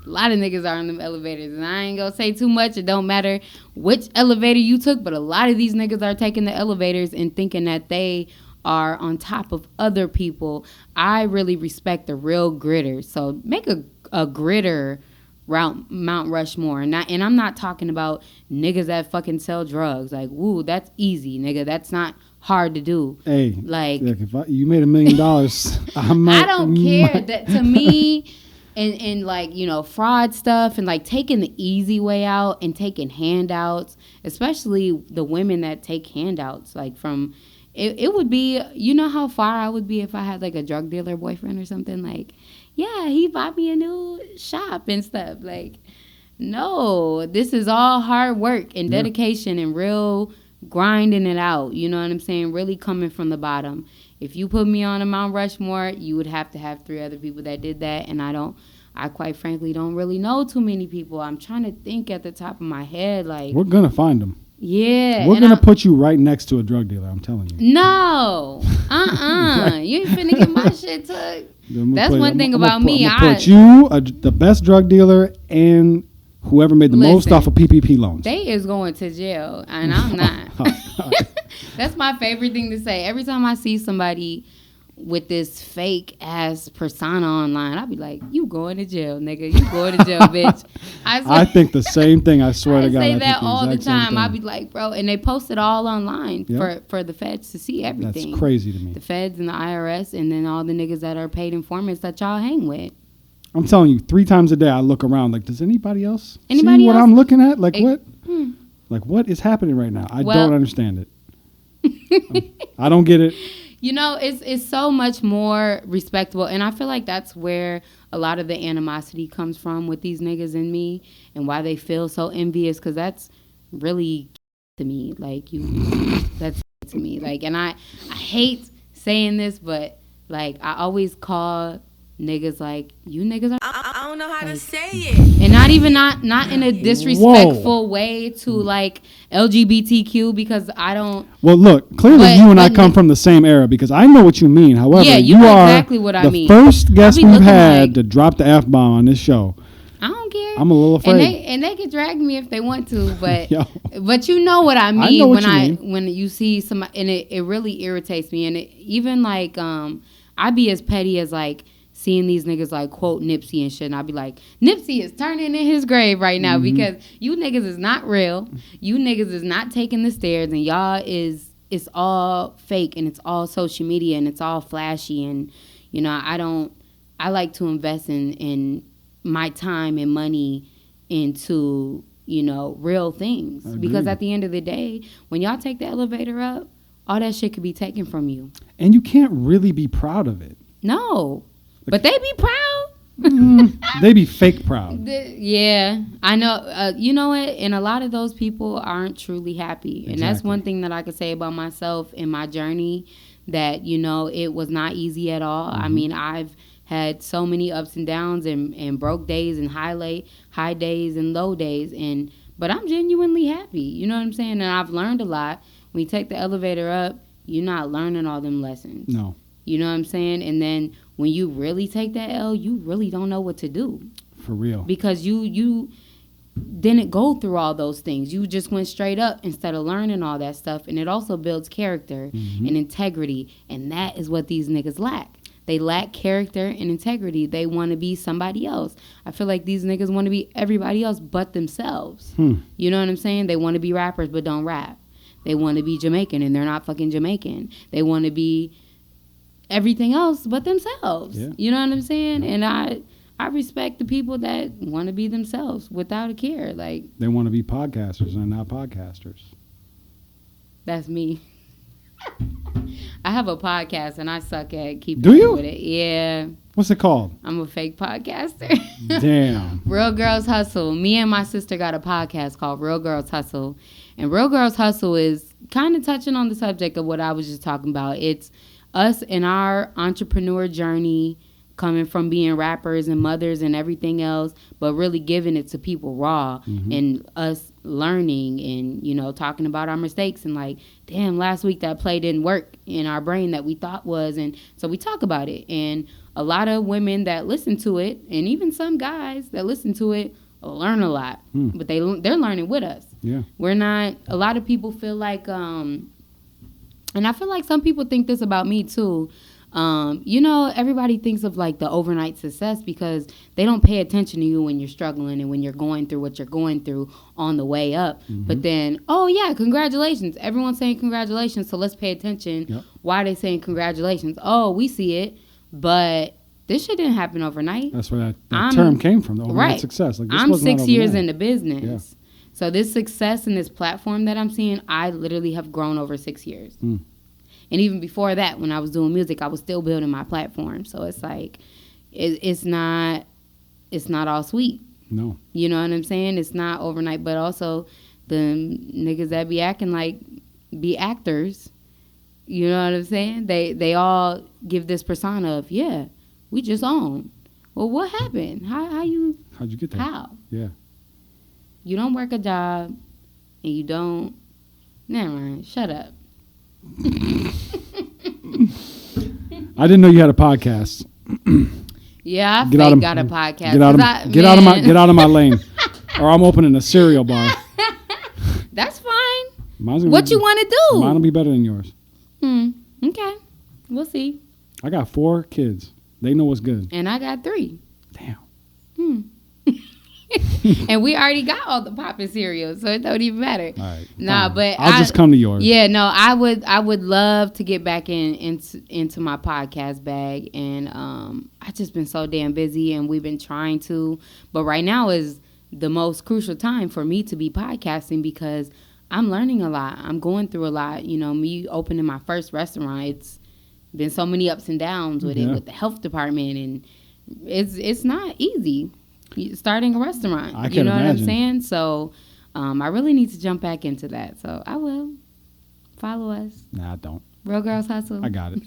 And I ain't gonna say too much. It don't matter which elevator you took, but a lot of these niggas are taking the elevators and thinking that they are on top of other people. I really respect the real gritters. So make a gritter route Mount Rushmore. And I'm not talking about niggas that fucking sell drugs. Like, woo, that's easy, nigga. That's not hard to do. Hey, like if you made $1 million, I don't care. That to me, and like, fraud stuff and like taking the easy way out and taking handouts, especially the women that take handouts, like from, it would be, how far I would be if I had like a drug dealer boyfriend or something. Like, yeah, he bought me a new shop and stuff. Like, no, this is all hard work and dedication and real grinding it out. You know what I'm saying? Really coming from the bottom. If you put me on a Mount Rushmore, you would have to have 3 other people that did that. And I quite frankly don't really know too many people. I'm trying to think at the top of my head. Like, we're going to find them. Yeah. We're going to put you right next to a drug dealer, I'm telling you. No. You ain't finna get my shit took. That's one thing about me. I'm going to put you, the best drug dealer, and whoever made the most off of PPP loans. They is going to jail, and I'm not. That's my favorite thing to say. Every time I see somebody with this fake ass persona online, I'll be like, you going to jail, nigga. You going to jail, bitch. I think the same thing. I swear to God. I say that all the time. I'll be like, bro, and they post it all online for the feds to see everything. That's crazy to me. The feds and the IRS, and then all the niggas that are paid informants that y'all hang with. I'm telling you, 3 times a day I look around like, does anybody else see what I'm looking at? Like, what? Like, what is happening right now? I don't understand it. I don't get it. It's so much more respectable, and I feel like that's where a lot of the animosity comes from with these niggas and me, and why they feel so envious, because that's really to me. Like, that's to me. Like, and I hate saying this, but like, I always call niggas like, you niggas are. I don't know how to say it. And not in a disrespectful way to like LGBTQ, because I don't. Well, look, clearly you and I come from the same era, because I know what you mean. However, yeah, you know are exactly what I mean. the first guest we've had like, to drop the F-bomb on this show. I don't care. I'm a little afraid. And they can drag me if they want to, but but you know what I mean. I know what you mean. When you see somebody, and it really irritates me, and even like I'd be as petty as like seeing these niggas like quote Nipsey and shit, and I'd be like, Nipsey is turning in his grave right now because you niggas is not real. You niggas is not taking the stairs, and y'all it's all fake, and it's all social media, and it's all flashy, and you know I like to invest in my time and money into, you know, real things. Because at the end of the day, when y'all take the elevator up, all that shit could be taken from you. And you can't really be proud of it. No. But they be proud. They be fake proud. Yeah. I know. You know what? And a lot of those people aren't truly happy. Exactly. And that's one thing that I could say about myself in my journey, that, you know, it was not easy at all. I mean, I've had so many ups and downs and broke days and high days and low days, but I'm genuinely happy. You know what I'm saying? And I've learned a lot. When you take the elevator up, you're not learning all them lessons. No. You know what I'm saying? And then when you really take that L, you really don't know what to do. For real. Because you didn't go through all those things. You just went straight up instead of learning all that stuff. And it also builds character and integrity. And that is what these niggas lack. They lack character and integrity. They want to be somebody else. I feel like these niggas want to be everybody else but themselves. You know what I'm saying? They want to be rappers but don't rap. They want to be Jamaican and they're not fucking Jamaican. They want to be everything else but themselves. Yeah. You know what I'm saying? And I respect the people that want to be themselves without a care. Like, they want to be podcasters and not podcasters. That's me. I have a podcast and I suck at keeping Do you? up with it. Yeah. What's it called? I'm a fake podcaster. Damn. Real Girls Hustle. Me and my sister got a podcast called Real Girls Hustle. And Real Girls Hustle is kind of touching on the subject of what I was just talking about. It's us and our entrepreneur journey, coming from being rappers and mothers and everything else, but really giving it to people raw, and us learning and, you know, talking about our mistakes and like, damn, last week that play didn't work in our brain that we thought was. And so we talk about it. And a lot of women that listen to it, and even some guys that listen to it, learn a lot, but they're learning with us. Yeah. We're not, a lot of people feel like, and I feel like some people think this about me too. You know, everybody thinks of like the overnight success because they don't pay attention to you when you're struggling and when you're going through what you're going through on the way up. But then, oh yeah, congratulations. Everyone's saying congratulations, so let's pay attention. Yep. Why are they saying congratulations? Oh, we see it, but this shit didn't happen overnight. That's where that term came from, the overnight success. Like, this I'm was 6 years in the business. Yeah. So this success and this platform that I'm seeing, I literally have grown over 6 years. And even before that, when I was doing music, I was still building my platform. So it's like, it's not all sweet. No. You know what I'm saying? It's not overnight. But also, the niggas that be acting like be actors, you know what I'm saying? They all give this persona of, yeah, we just own. Well, what happened? How'd you get that? How? Yeah. You don't work a job, and you don't. Never mind. Shut up. I didn't know you had a podcast. Yeah, I got a podcast. Get out of my lane, or I'm opening a cereal bar. That's fine. What you want to do? Mine will be better than yours. Okay, we'll see. I got 4 kids. They know what's good. And I got 3. Damn. And we already got all the poppin' cereals, so it don't even matter. All right, nah, fine. but I'll just come to yours. Yeah, no, I would love to get back into my podcast bag, and I just been so damn busy, and we've been trying to, but right now is the most crucial time for me to be podcasting because I'm learning a lot. I'm going through a lot. You know, me opening my first restaurant, it's been so many ups and downs with it, with the health department, and it's not easy. Starting a restaurant, you know what I'm saying? So I really need to jump back into that. So I will. Follow us. Nah, I don't. Real Girls Hustle. I got it.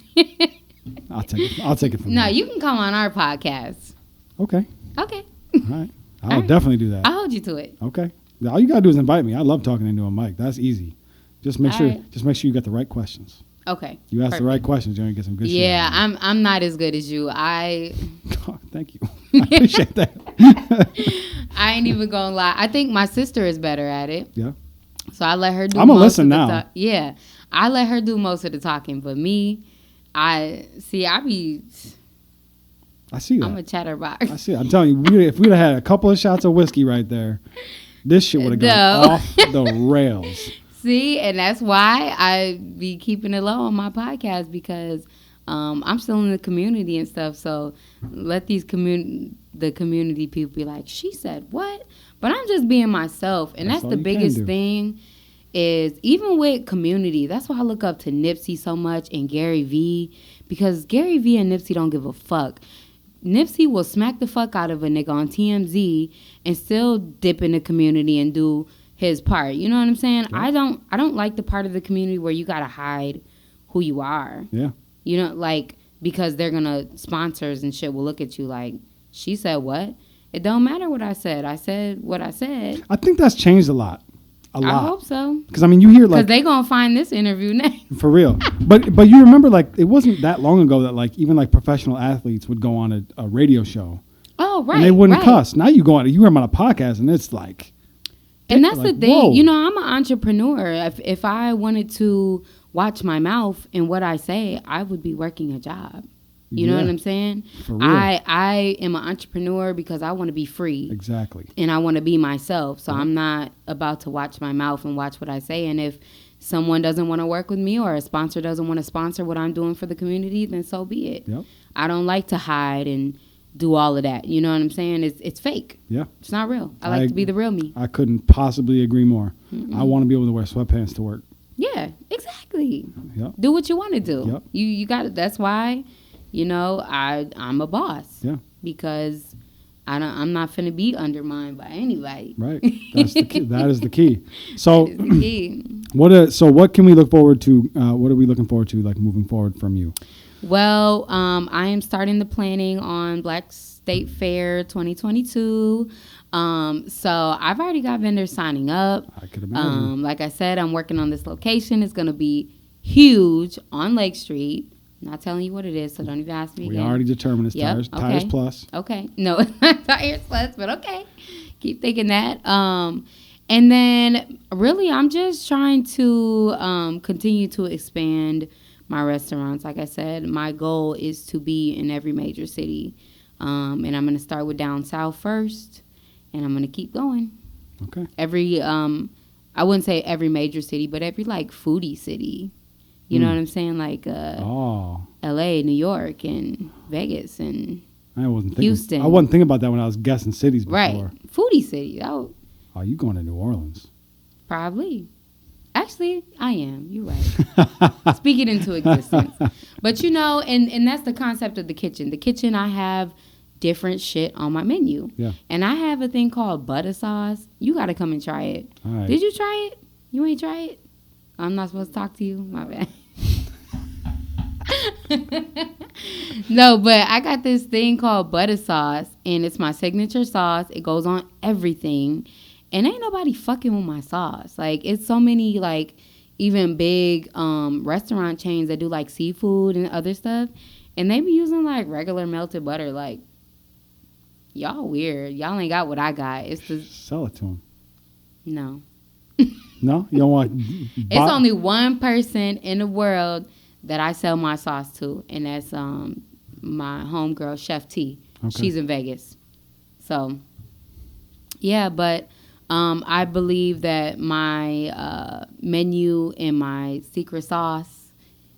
I'll take it from No, there. you can come on our podcast. Okay. Okay. All right. I'll All right. definitely do that. I'll hold you to it. Okay. All you gotta do is invite me. I love talking into a mic. That's easy. Just make All sure. right. Just make sure you got the right questions. Okay. You ask the Perfect. right questions, you're gonna get some good shit. Yeah, out of I'm not as good as you. it. Oh, thank you. I appreciate that. I ain't even gonna lie. I think my sister is better at it. Yeah. So I let her do I'ma most listen of the now. Yeah. I let her do most of the talking, but me, I see I see that. I'm a chatterbox. I see it. I'm telling you, if we'd have had a couple of shots of whiskey right there, this shit would have gone No. off the rails. See, and that's why I be keeping it low on my podcast because I'm still in the community and stuff. So let the community people be like, she said what? But I'm just being myself, and that's all the you can biggest do. thing. Is even with community, that's why I look up to Nipsey so much and Gary Vee, because Gary Vee and Nipsey don't give a fuck. Nipsey will smack the fuck out of a nigga on TMZ and still dip in the community and do his part. You know what I'm saying? Yeah. I don't like the part of the community where you gotta hide who you are. Yeah. You know, like, because they're gonna sponsors and shit will look at you like, she said what? It don't matter what I said. I said what I said. I think that's changed a lot. A lot. I hope so. Because I mean, you hear Because like they gonna find this interview next. for real, but you remember like it wasn't that long ago that like even like professional athletes would go on a radio show Oh, right. and they wouldn't right. cuss. Now you go on, you hear them on a podcast and it's like, And that's the like, thing. whoa. You know, I'm an entrepreneur. If I wanted to watch my mouth and what I say, I would be working a job. You know Yeah. what I'm saying? For real. I am an entrepreneur because I want to be free. Exactly. And I want to be myself. So Yeah. I'm not about to watch my mouth and watch what I say. And if someone doesn't want to work with me or a sponsor doesn't want to sponsor what I'm doing for the community, then so be it. Yep. I don't like to hide and do all of that. You know what I'm saying? It's fake. Yeah. It's not real. I like to be the real me. I couldn't possibly agree more. I want to be able to wear sweatpants to work. Yeah, exactly. Yep. Do what you want to do. Yep. You got it. That's why, you know, I'm a boss. Yeah. Because I'm not finna be undermined by anybody. Right. That's the key. That is the key. So That is the key. what can we look forward to? What are we looking forward to like moving forward from you? Well, I am starting the planning on Black State Fair 2022. So I've already got vendors signing up. I could imagine. Like I said, I'm working on this location. It's going to be huge on Lake Street. Not telling you what it is, so don't even ask me We again. already determined it's Yep, Tires okay. Plus. Okay. No, it's not Tires Plus, but okay. Keep thinking that. And then really I'm just trying to continue to expand my restaurants. Like I said, my goal is to be in every major city. And I'm going to start with down south first, and I'm going to keep going. Okay. Every I wouldn't say every major city, but every like foodie city. You know what I'm saying? Like Oh. LA, New York, and Vegas, and I wasn't thinking. Houston. I wasn't thinking about that when I was guessing cities before. right. Foodie city. That would Oh, you going to New Orleans? probably. Actually, I am. You're right. Speak it into existence. But you know, and that's the concept of the kitchen. The kitchen, I have different shit on my menu. Yeah. And I have a thing called butter sauce. You got to come and try it. All right. Did you try it? You ain't try it? I'm not supposed to talk to you? My bad. No, but I got this thing called butter sauce, and it's my signature sauce. It goes on everything, and ain't nobody fucking with my sauce. Like, it's so many, like, even big restaurant chains that do, like, seafood and other stuff, and they be using, like, regular melted butter. Like, y'all weird. Y'all ain't got what I got. It's the... Sell it to them. No. No? You don't want... It's only one person in the world that I sell my sauce to, and that's my homegirl, Chef T. Okay. She's in Vegas. So, yeah, but I believe that my menu and my secret sauce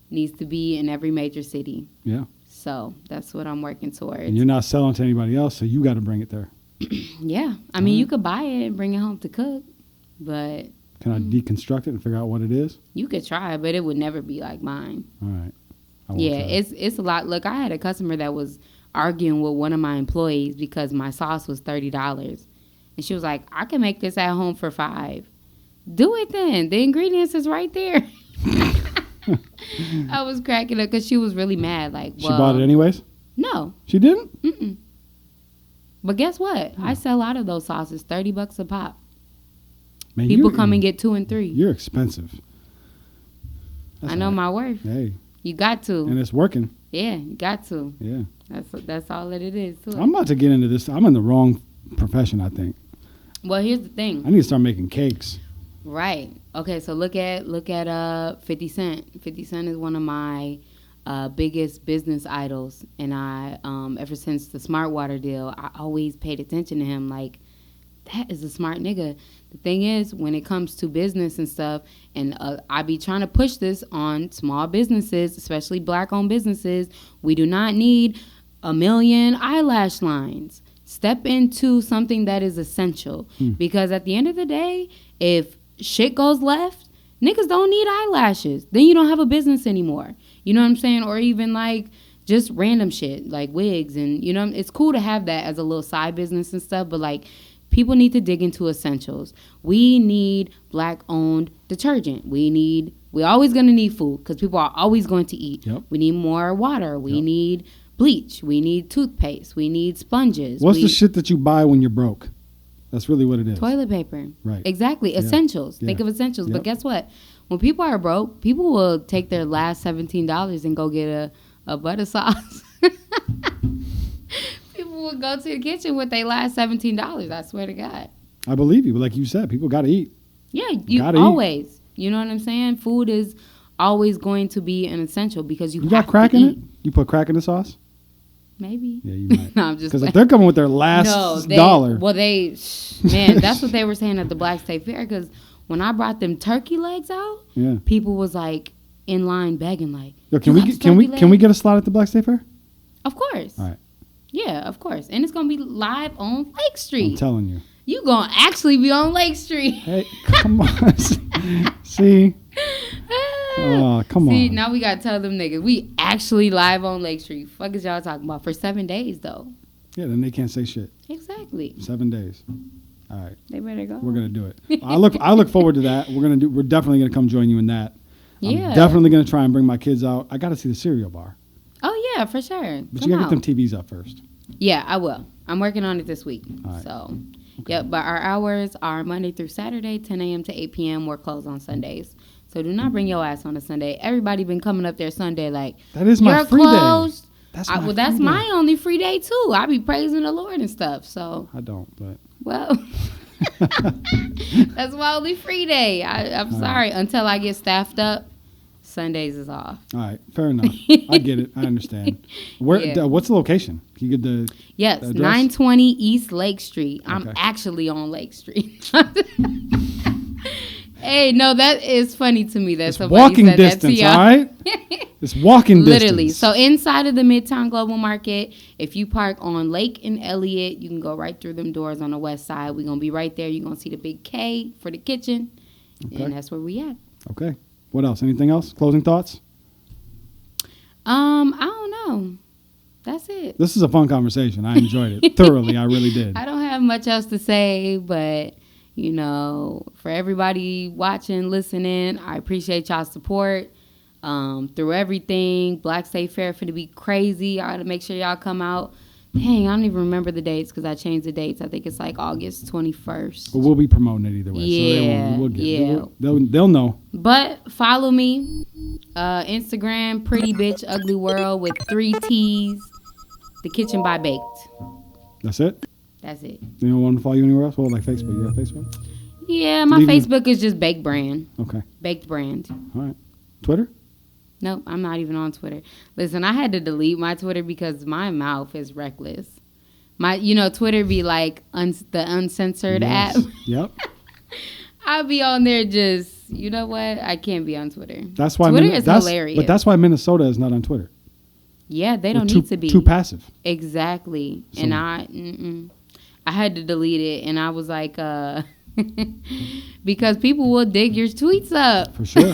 needs to be in every major city. Yeah. So that's what I'm working towards. And you're not selling to anybody else, so you got to bring it there. Yeah. I mean, you could buy it and bring it home to cook, but... Can I deconstruct it and figure out what it is? You could try, but it would never be like mine. All right. I won't Yeah, try. it's a lot. Look, I had a customer that was arguing with one of my employees because my sauce was $30. And she was like, I can make this at home for $5. Do it then. The ingredients is right there. I was cracking up because she was really mad. Like, She bought it anyways? No. She didn't? Mm-mm. But guess what? I sell out of those sauces, $30 a pop. Man, People come and get 2 and 3. You're expensive. I know my worth. Hey. You got to. And it's working. Yeah, you got to. Yeah. That's all that it is, too. I'm about to get into this. I'm in the wrong profession, I think. Well, here's the thing. I need to start making cakes. Right. Okay, so look at 50 Cent. 50 Cent is one of my biggest business idols, and I ever since the Smart Water deal, I always paid attention to him. Like, that is a smart nigga. The thing is, when it comes to business and stuff, and I be trying to push this on small businesses, especially black-owned businesses, we do not need a million eyelash lines. Step into something that is essential. Because at the end of the day, if shit goes left, niggas don't need eyelashes. Then you don't have a business anymore. You know what I'm saying? Or even like just random shit like wigs. And, you know, it's cool to have that as a little side business and stuff. But like, people need to dig into essentials. We need black-owned detergent. We always going to need food because people are always going to eat. Yep. We need more water. We need bleach. We need toothpaste. We need sponges. What's the shit that you buy when you're broke? That's really what it is. Toilet paper. Right. Exactly. Essentials. Think of essentials. But guess what? When people are broke, people will take their last $17 and go get a butter sauce. People will go to the kitchen with their last $17. I swear to God. I believe you. But like you said, people got to eat. Yeah, you always. Eat. You know what I'm saying? Food is always going to be an essential because you have got crack to in eat. it? You put crack in the sauce? Maybe. Yeah, you might. No, I'm just because if they're coming with their last dollar. Well, man, that's what they were saying at the Black State Fair. Because when I brought them turkey legs out, people was like in line begging, like, yo, can we get a slot at the Black State Fair? Of course. All right. Yeah, of course. And it's gonna be live on Lake Street. I'm telling you. You gonna actually be on Lake Street. Hey, come on. See? Oh, come on. See, now we gotta tell them niggas we actually live on Lake Street. Fuck is y'all talking about for 7 days though? Yeah, then they can't say shit. Exactly. 7 days. All right. They better go. We're gonna do it. I look forward to that. We're definitely gonna come join you in that. Yeah. I'm definitely gonna try and bring my kids out. I gotta see the cereal bar. Oh yeah, for sure. But you gotta get them TVs up first. Yeah, I will. I'm working on it this week. All right. So, yep. But our hours are Monday through Saturday, 10 a.m. to 8 p.m. We're closed on Sundays. So do not bring your ass on a Sunday. Everybody been coming up there Sunday like, that is my free closed. Day. That's my only free day too. I be praising the Lord and stuff. So I don't, but well, that's my only free day. I'm sorry. Right. Until I get staffed up, Sundays is off. All right, fair enough. I get it. I understand. What's the location? Can you get the Yes, address? 920 East Lake Street. Okay. I'm actually on Lake Street. Hey, no, that is funny to me that it's somebody walking said distance, that to y'all. all right? It's walking distance. Literally. So inside of the Midtown Global Market, if you park on Lake and Elliott, you can go right through them doors on the west side. We're going to be right there. You're going to see the big K for the kitchen. Okay. And that's where we at. Okay. What else? Anything else? Closing thoughts? I don't know. That's it. This is a fun conversation. I enjoyed it thoroughly. I really did. I don't have much else to say, but, you know, for everybody watching, listening, I appreciate y'all's support through everything. Black State Fair finna be crazy. I gotta make sure y'all come out. Dang, I don't even remember the dates because I changed the dates. I think it's like August 21st. But we'll be promoting it either way. Yeah, so they'll know. But follow me, Instagram, Pretty Bitch Ugly World with 3 T's. The Kitchen by Baked. That's it? That's it. You don't want to follow you anywhere else? Well, like Facebook. You have Facebook? Yeah, my Facebook is just Baked Brand. Okay. Baked Brand. All right. Twitter? Nope, I'm not even on Twitter. Listen, I had to delete my Twitter because my mouth is reckless. Twitter be like the uncensored app. Yep. I'll be on there just, you know what? I can't be on Twitter. That's why Twitter is hilarious. But that's why Minnesota is not on Twitter. Yeah, they don't need to be. Too passive. Exactly. So, and I had to delete it, and I was like, because people will dig your tweets up. For sure.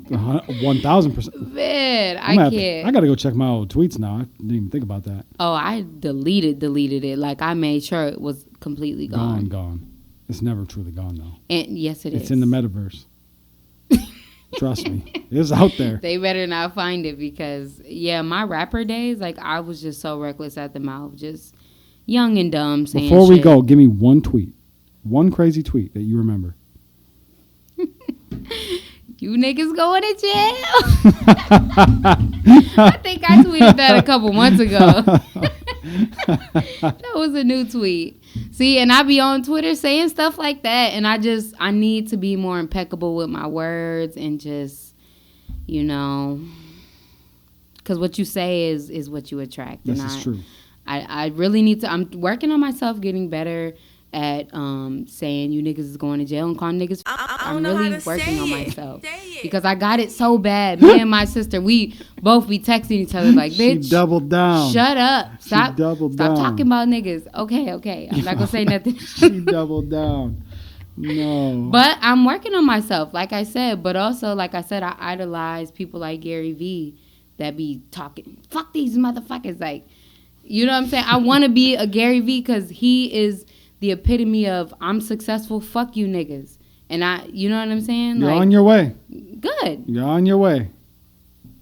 1,000%. Man, I can't. I got to go check my old tweets now. I didn't even think about that. Oh, I deleted it. Like, I made sure it was completely gone. Gone. It's never truly gone, though. And yes, it is. It's in the metaverse. Trust me. It's out there. They better not find it because, yeah, my rapper days, like, I was just so reckless at the mouth. Just, young and dumb saying Before we shit. go, give me one tweet. One crazy tweet that you remember. You niggas going to jail? I think I tweeted that a couple months ago. That was a new tweet. See, and I be on Twitter saying stuff like that, and I need to be more impeccable with my words and just, because what you say is what you attract. This is true. I really need to. I'm working on myself, getting better at saying you niggas is going to jail and calling niggas. I'm really working on myself because I got it so bad. Me and my sister, we both be texting each other like, bitch, she doubled down. Shut up. Stop down. talking about niggas. Okay. I'm not gonna say nothing. She doubled down. No. But I'm working on myself, like I said. But also, like I said, I idolize people like Gary Vee that be talking, fuck these motherfuckers. Like, you know what I'm saying? I want to be a Gary Vee because he is the epitome of I'm successful, fuck you niggas. And you know what I'm saying? You're on your way. Good. You're on your way.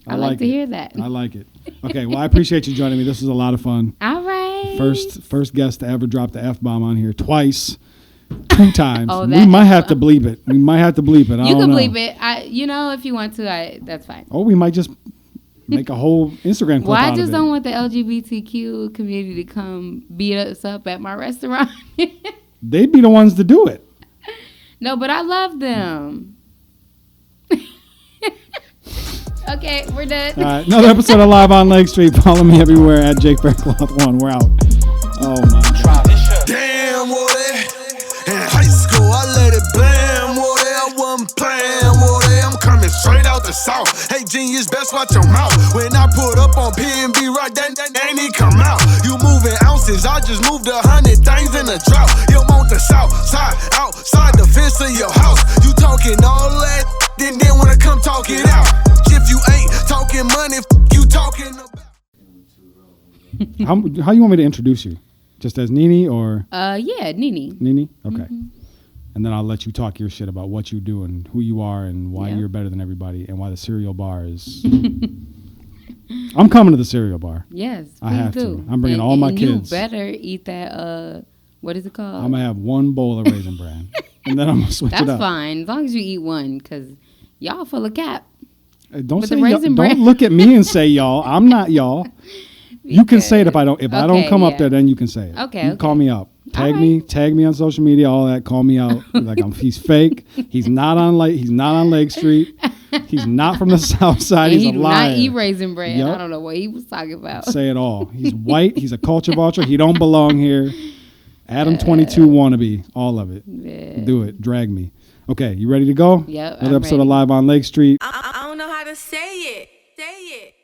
I like to hear that. I like it. Okay, well, I appreciate you joining me. This was a lot of fun. All right. First guest to ever drop the F-bomb on here twice. 2 times. Oh, we might have to bleep it. I You don't can know. bleep it. If you want to, that's fine. Oh, we might just make a whole Instagram clip Well, I out just of don't it. want the LGBTQ community to come beat us up at my restaurant. They'd be the ones to do it. No, but I love them. Okay, we're done. All right, another episode of Live on Lake Street. Follow me everywhere at Jake Faircloth1. We're out. Oh, my God. Damn, Woody. In high school, I let it blam, Woody. I wasn't playing, Woody. I'm coming straight out the south. Hey, genius, best watch your mouth. When I put up on P&B, right, then ain't he come out. You moving ounces, I just moved 100 things in a drought. You want the south side, outside the fence of your house. You talking all that, then wanna come talk it out. If you ain't talking money, you talking about. How you want me to introduce you? Just as Nene or? Yeah, Nene. Nene? Okay. And then I'll let you talk your shit about what you do and who you are and why you're better than everybody and why the cereal bar is. I'm coming to the cereal bar. Yes, please I have do. to. I'm bringing all my kids. You better eat that, what is it called? I'm going to have one bowl of Raisin Bran. And then I'm going to switch it up. That's fine, as long as you eat one, because y'all full of cap. Don't With say the y'all, Raisin don't Bran. look at me and say y'all. I'm not y'all. You can say it if I don't come up there, then you can say it. Okay. You call me up. Tag All me right. on social media, all that. Call me out. Like he's fake. He's not on Lake Street. He's not from the South Side. He's a liar. He do not eat Raisin Bran. Yep. I don't know what he was talking about. Say it all. He's white. He's a culture vulture. He don't belong here. Adam 22 wannabe. All of it. Yeah. Do it. Drag me. Okay, you ready to go? Yep, Another I'm episode ready. of Live on Lake Street. I don't know how to say it. Say it.